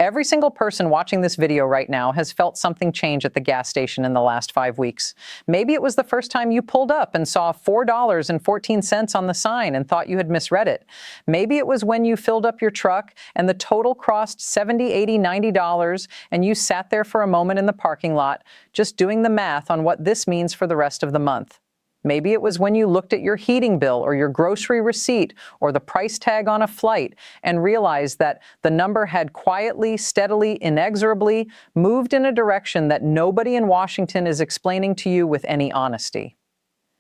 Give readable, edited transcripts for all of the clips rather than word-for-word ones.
Every single person watching this video right now has felt something change at the gas station in the last 5 weeks. Maybe it was the first time you pulled up and saw $4.14 on the sign and thought you had misread it. Maybe it was when you filled up your truck and the total crossed $70, $80, $90 and you sat there for a moment in the parking lot, just doing the math on what this means for the rest of the month. Maybe it was when you looked at your heating bill or your grocery receipt or the price tag on a flight and realized that the number had quietly, steadily, inexorably moved in a direction that nobody in Washington is explaining to you with any honesty.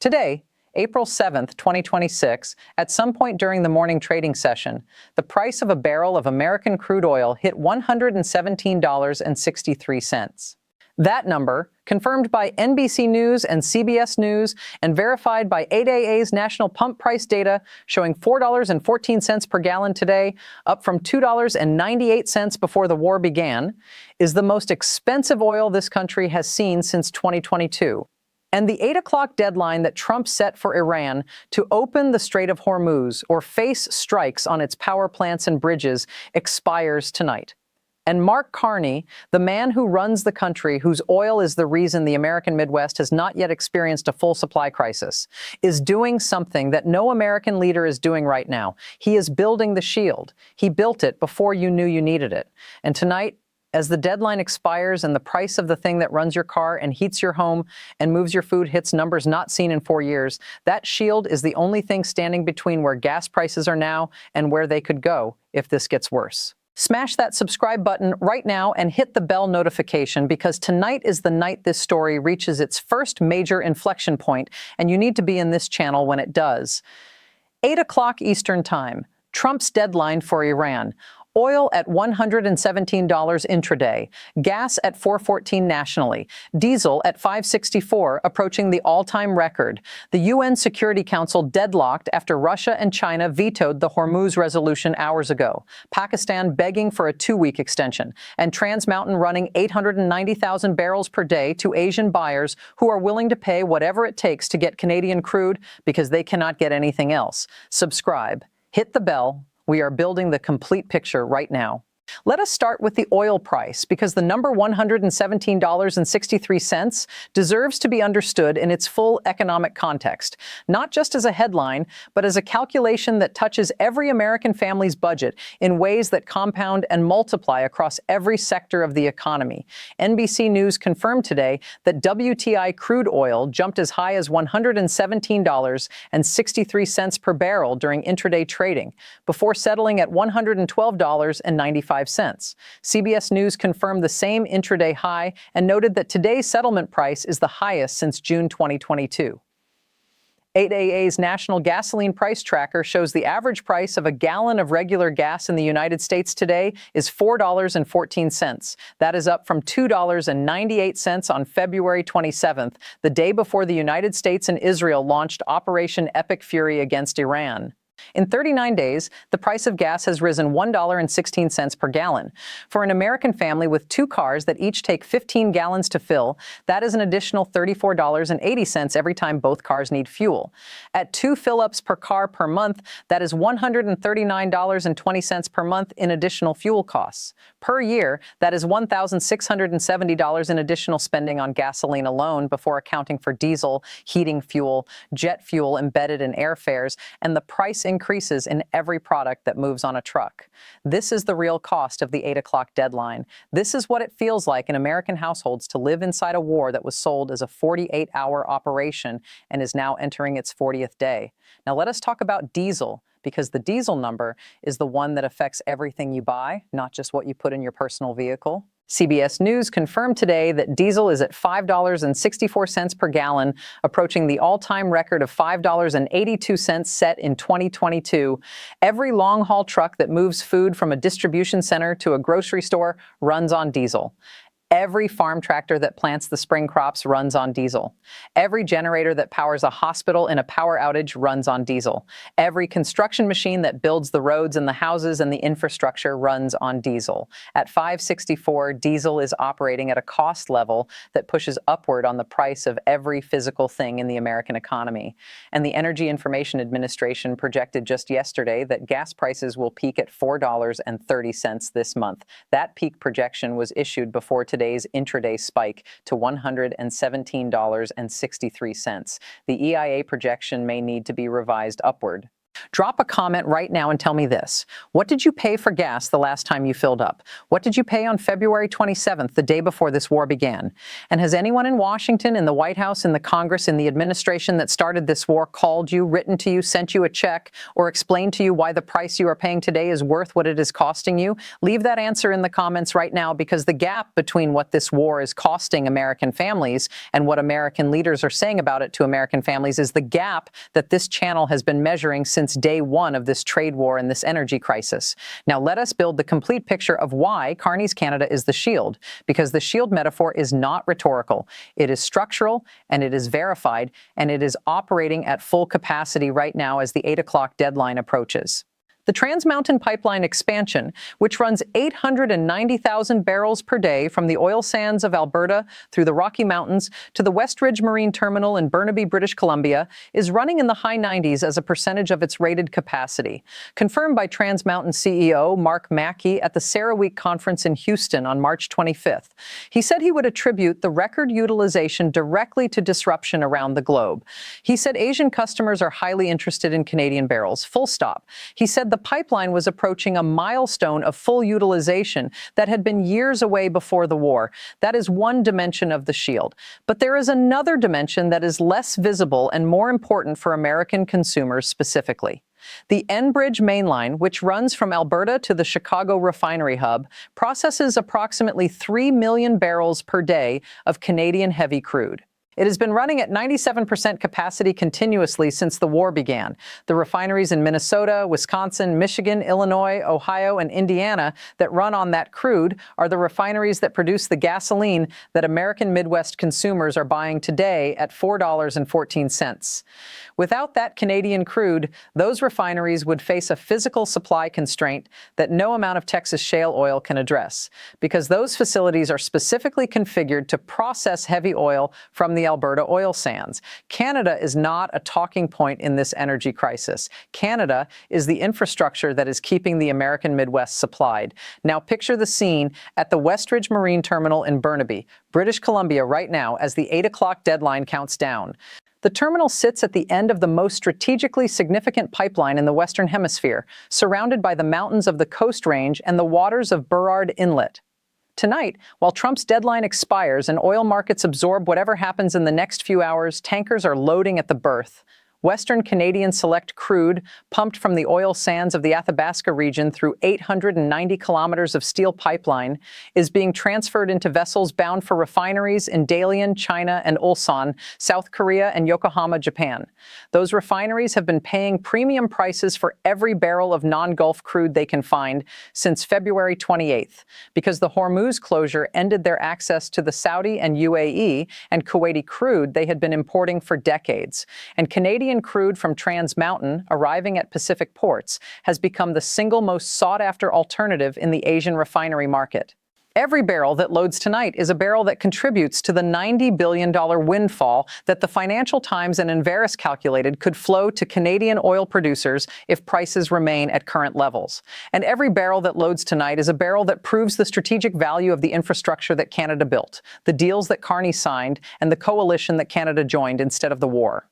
Today, April 7th, 2026, at some point during the morning trading session, the price of a barrel of American crude oil hit $117.63. That number, confirmed by NBC News and CBS News and verified by 8AA's national pump price data, showing $4.14 per gallon today, up from $2.98 before the war began, is the most expensive oil this country has seen since 2022. And the 8 o'clock deadline that Trump set for Iran to open the Strait of Hormuz or face strikes on its power plants and bridges expires tonight. And Mark Carney, the man who runs the country, whose oil is the reason the American Midwest has not yet experienced a full supply crisis, is doing something that no American leader is doing right now. He is building the shield. He built it before you knew you needed it. And tonight, as the deadline expires and the price of the thing that runs your car and heats your home and moves your food hits numbers not seen in 4 years, that shield is the only thing standing between where gas prices are now and where they could go if this gets worse. Smash that subscribe button right now and hit the bell notification, because tonight is the night this story reaches its first major inflection point, and you need to be in this channel when it does. 8 o'clock Eastern Time, Trump's deadline for Iran. Oil at $117 intraday, gas at $4.14 nationally, diesel at $5.64, approaching the all-time record. The UN Security Council deadlocked after Russia and China vetoed the Hormuz resolution hours ago. Pakistan begging for a 2-week extension, and Trans Mountain running 890,000 barrels per day to Asian buyers who are willing to pay whatever it takes to get Canadian crude because they cannot get anything else. Subscribe, hit the bell. We are building the complete picture right now. Let us start with the oil price, because the number $117.63 deserves to be understood in its full economic context, not just as a headline, but as a calculation that touches every American family's budget in ways that compound and multiply across every sector of the economy. NBC News confirmed today that WTI crude oil jumped as high as $117.63 per barrel during intraday trading, before settling at $112.95. CBS News confirmed the same intraday high and noted that today's settlement price is the highest since June 2022. 8AA's National Gasoline Price Tracker shows the average price of a gallon of regular gas in the United States today is $4.14. That is up from $2.98 on February 27th, the day before the United States and Israel launched Operation Epic Fury against Iran. In 39 days, the price of gas has risen $1.16 per gallon. For an American family with 2 cars that each take 15 gallons to fill, that is an additional $34.80 every time both cars need fuel. At 2 fill-ups per car per month, that is $139.20 per month in additional fuel costs. Per year, that is $1,670 in additional spending on gasoline alone, before accounting for diesel, heating fuel, jet fuel embedded in airfares, and the price increases in every product that moves on a truck. This is the real cost of the 8 o'clock deadline. This is what it feels like in American households to live inside a war that was sold as a 48-hour operation and is now entering its 40th day. Now let us talk about diesel, because the diesel number is the one that affects everything you buy, not just what you put in your personal vehicle. CBS News confirmed today that diesel is at $5.64 per gallon, approaching the all-time record of $5.82 set in 2022. Every long-haul truck that moves food from a distribution center to a grocery store runs on diesel. Every farm tractor that plants the spring crops runs on diesel. Every generator that powers a hospital in a power outage runs on diesel. Every construction machine that builds the roads and the houses and the infrastructure runs on diesel. At $5.64, diesel is operating at a cost level that pushes upward on the price of every physical thing in the American economy. And the Energy Information Administration projected just yesterday that gas prices will peak at $4.30 this month. That peak projection was issued before today's intraday spike to $117.63. The EIA projection may need to be revised upward. Drop a comment right now and tell me this. What did you pay for gas the last time you filled up? What did you pay on February 27th, the day before this war began? And has anyone in Washington, in the White House, in the Congress, in the administration that started this war called you, written to you, sent you a check, or explained to you why the price you are paying today is worth what it is costing you? Leave that answer in the comments right now, because the gap between what this war is costing American families and what American leaders are saying about it to American families is the gap that this channel has been measuring since day one of this trade war and this energy crisis. Now let us build the complete picture of why Carney's Canada is the shield, because the shield metaphor is not rhetorical. It is structural, and it is verified, and it is operating at full capacity right now as the 8 o'clock deadline approaches. The Trans Mountain Pipeline expansion, which runs 890,000 barrels per day from the oil sands of Alberta through the Rocky Mountains to the Westridge Marine Terminal in Burnaby, British Columbia, is running in the high 90s as a percentage of its rated capacity, confirmed by Trans Mountain CEO Maki at the CERAWeek conference in Houston on March 25th. He said he would attribute the record utilization directly to disruption around the globe. He said Asian customers are highly interested in Canadian barrels, full stop. He said the pipeline was approaching a milestone of full utilization that had been years away before the war. That is one dimension of the shield. But there is another dimension that is less visible and more important for American consumers specifically. The Enbridge Mainline, which runs from Alberta to the Chicago refinery hub, processes approximately 3 million barrels per day of Canadian heavy crude. It has been running at 97% capacity continuously since the war began. The refineries in Minnesota, Wisconsin, Michigan, Illinois, Ohio, and Indiana that run on that crude are the refineries that produce the gasoline that American Midwest consumers are buying today at $4.14. Without that Canadian crude, those refineries would face a physical supply constraint that no amount of Texas shale oil can address, because those facilities are specifically configured to process heavy oil from the Alberta oil sands. Canada is not a talking point in this energy crisis. Canada is the infrastructure that is keeping the American Midwest supplied. Now picture the scene at the Westridge Marine Terminal in Burnaby, British Columbia right now as the 8 o'clock deadline counts down. The terminal sits at the end of the most strategically significant pipeline in the Western Hemisphere, surrounded by the mountains of the Coast Range and the waters of Burrard Inlet. Tonight, while Trump's deadline expires and oil markets absorb whatever happens in the next few hours, tankers are loading at the berth. Western Canadian Select crude, pumped from the oil sands of the Athabasca region through 890 kilometers of steel pipeline, is being transferred into vessels bound for refineries in Dalian, China, and Ulsan, South Korea, and Yokohama, Japan. Those refineries have been paying premium prices for every barrel of non-Gulf crude they can find since February 28th, because the Hormuz closure ended their access to the Saudi and UAE and Kuwaiti crude they had been importing for decades. And Canadian crude from Trans Mountain arriving at Pacific ports has become the single most sought-after alternative in the Asian refinery market. Every barrel that loads tonight is a barrel that contributes to the $90 billion windfall that the Financial Times and Enverus calculated could flow to Canadian oil producers if prices remain at current levels. And every barrel that loads tonight is a barrel that proves the strategic value of the infrastructure that Canada built, the deals that Carney signed, and the coalition that Canada joined instead of the war.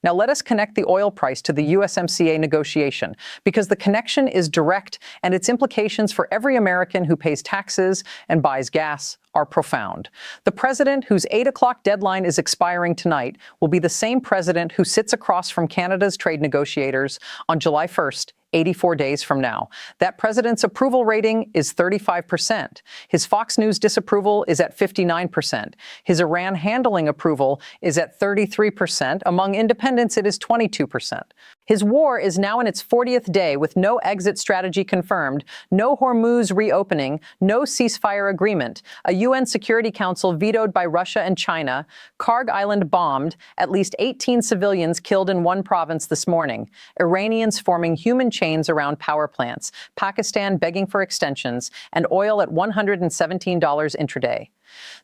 Now let us connect the oil price to the USMCA negotiation, because the connection is direct and its implications for every American who pays taxes and buys gas are profound. The president whose 8 o'clock deadline is expiring tonight will be the same president who sits across from Canada's trade negotiators on July 1st, 84 days from now. That president's approval rating is 35%. His Fox News disapproval is at 59%. His Iran handling approval is at 33%. Among independents, it is 22%. His war is now in its 40th day with no exit strategy confirmed, no Hormuz reopening, no ceasefire agreement, a UN Security Council vetoed by Russia and China, Karg Island bombed, at least 18 civilians killed in one province this morning, Iranians forming human chains around power plants, Pakistan begging for extensions, and oil at $117 intraday.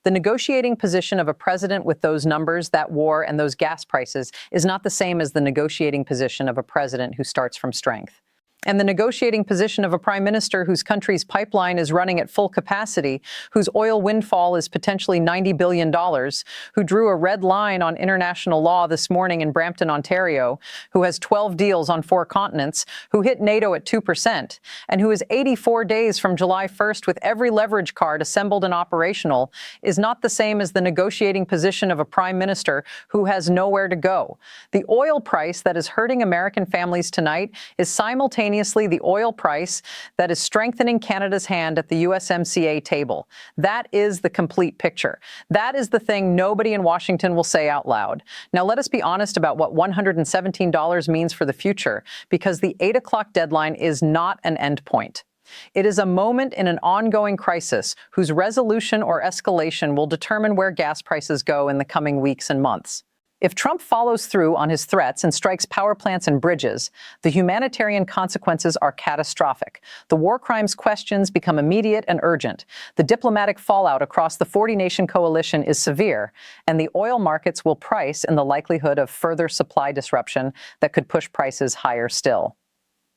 The negotiating position of a president with those numbers, that war, and those gas prices is not the same as the negotiating position of a president who starts from strength. And the negotiating position of a prime minister whose country's pipeline is running at full capacity, whose oil windfall is potentially $90 billion, who drew a red line on international law this morning in Brampton, Ontario, who has 12 deals on 4 continents, who hit NATO at 2%, and who is 84 days from July 1st with every leverage card assembled and operational, is not the same as the negotiating position of a prime minister who has nowhere to go. The oil price that is hurting American families tonight is simultaneously the oil price that is strengthening Canada's hand at the USMCA table. That is the complete picture. That is the thing nobody in Washington will say out loud. Now, let us be honest about what $117 means for the future, because the 8 o'clock deadline is not an endpoint. It is a moment in an ongoing crisis whose resolution or escalation will determine where gas prices go in the coming weeks and months. If Trump follows through on his threats and strikes power plants and bridges, the humanitarian consequences are catastrophic. The war crimes questions become immediate and urgent. The diplomatic fallout across the 40-nation coalition is severe, and the oil markets will price in the likelihood of further supply disruption that could push prices higher still.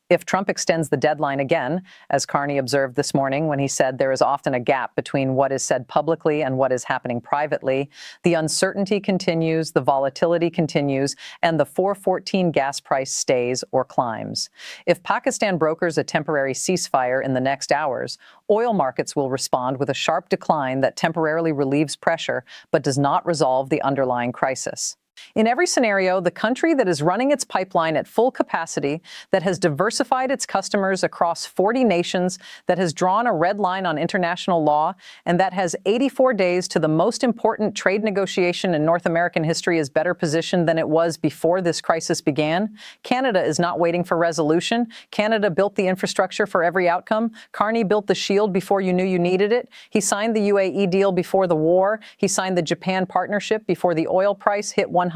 If Trump extends the deadline again, as Carney observed this morning when he said there is often a gap between what is said publicly and what is happening privately, the uncertainty continues, the volatility continues, and the 414 gas price stays or climbs. If Pakistan brokers a temporary ceasefire in the next hours, oil markets will respond with a sharp decline that temporarily relieves pressure but does not resolve the underlying crisis. In every scenario, the country that is running its pipeline at full capacity, that has diversified its customers across 40 nations, that has drawn a red line on international law, and that has 84 days to the most important trade negotiation in North American history is better positioned than it was before this crisis began. Canada is not waiting for resolution. Canada built the infrastructure for every outcome. Carney built the shield before you knew you needed it. He signed the UAE deal before the war. He signed the Japan partnership before the oil price hit 117.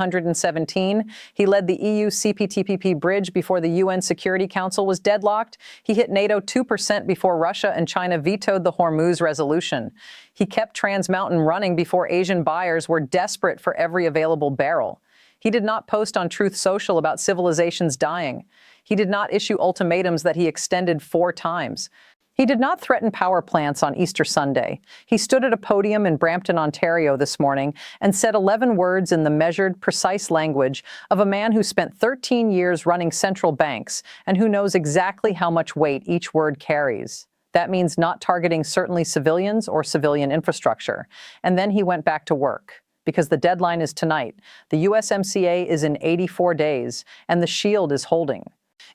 He led the EU CPTPP bridge before the UN Security Council was deadlocked. He hit NATO 2% before Russia and China vetoed the Hormuz resolution. He kept Trans Mountain running before Asian buyers were desperate for every available barrel. He did not post on Truth Social about civilizations dying. He did not issue ultimatums that he extended 4 times. He did not threaten power plants on Easter Sunday. He stood at a podium in Brampton, Ontario this morning and said 11 words in the measured, precise language of a man who spent 13 years running central banks and who knows exactly how much weight each word carries. That means not targeting certainly civilians or civilian infrastructure. And then he went back to work, because the deadline is tonight. The USMCA is in 84 days, and the shield is holding.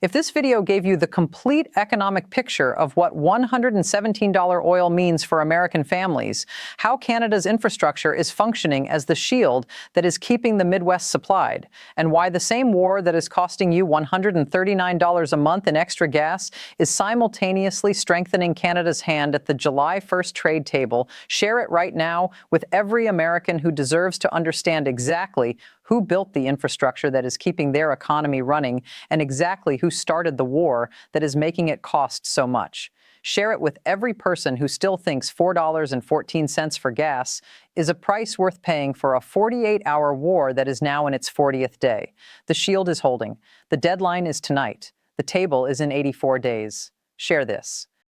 If this video gave you the complete economic picture of what $117 oil means for American families, how Canada's infrastructure is functioning as the shield that is keeping the Midwest supplied, and why the same war that is costing you $139 a month in extra gas is simultaneously strengthening Canada's hand at the July 1st trade table, share it right now with every American who deserves to understand exactly who built the infrastructure that is keeping their economy running, and exactly who started the war that is making it cost so much. Share it with every person who still thinks $4.14 for gas is a price worth paying for a 48-hour war that is now in its 40th day. The shield is holding. The deadline is tonight. The table is in 84 days. Share this.